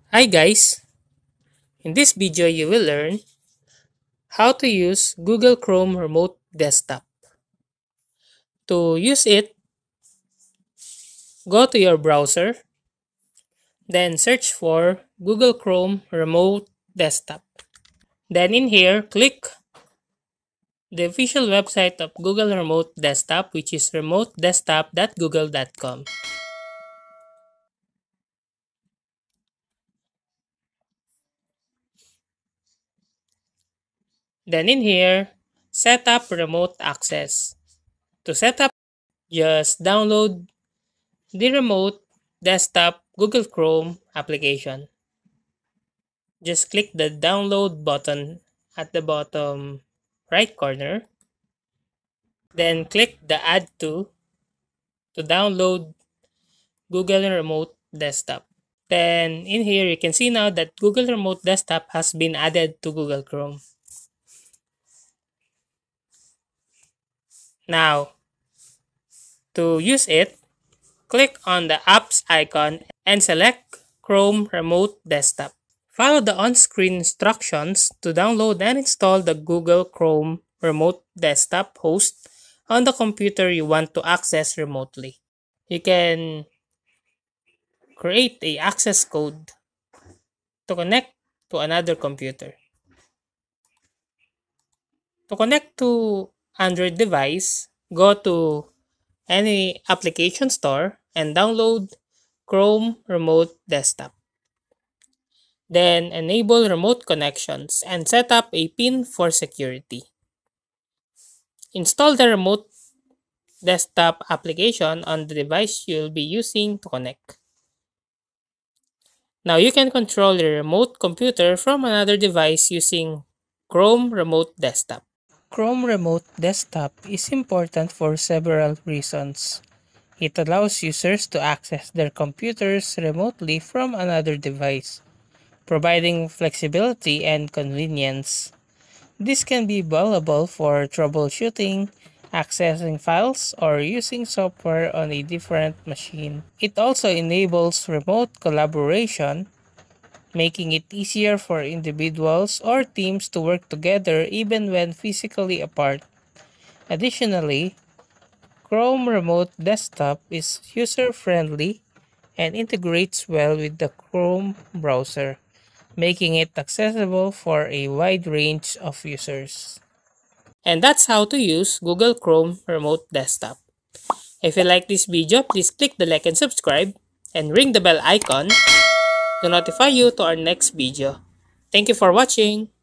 Hi guys, in this video you will learn how to use Google Chrome Remote Desktop. To use it, go to your browser, then search for Google Chrome Remote Desktop. Then in here, click the official website of Google Remote Desktop, which is remotedesktop.google.com. Then in here, set up remote access. To set up, just download the Remote Desktop Google Chrome application. Just click the download button at the bottom right corner. Then click the add to download Google Remote Desktop. Then in here you can see now that Google Remote Desktop has been added to Google Chrome. Now, to use it, click on the apps icon and select Chrome Remote Desktop. Follow the on-screen instructions to download and install the Google Chrome Remote Desktop host on the computer you want to access remotely. You can create a access code to connect to another computer. To connect to Android device, go to any application store and download Chrome Remote Desktop. Then enable remote connections and set up a PIN for security. Install the remote desktop application on the device you'll be using to connect. Now you can control your remote computer from another device using Chrome Remote Desktop. Chrome Remote Desktop is important for several reasons. It allows users to access their computers remotely from another device, providing flexibility and convenience. This can be valuable for troubleshooting, accessing files, or using software on a different machine. It also enables remote collaboration, making it easier for individuals or teams to work together even when physically apart. Additionally, Chrome Remote Desktop is user-friendly and integrates well with the Chrome browser, making it accessible for a wide range of users. And that's how to use Google Chrome Remote Desktop. If you like this video, please click the like and subscribe and ring the bell icon to notify you to our next video. Thank you for watching.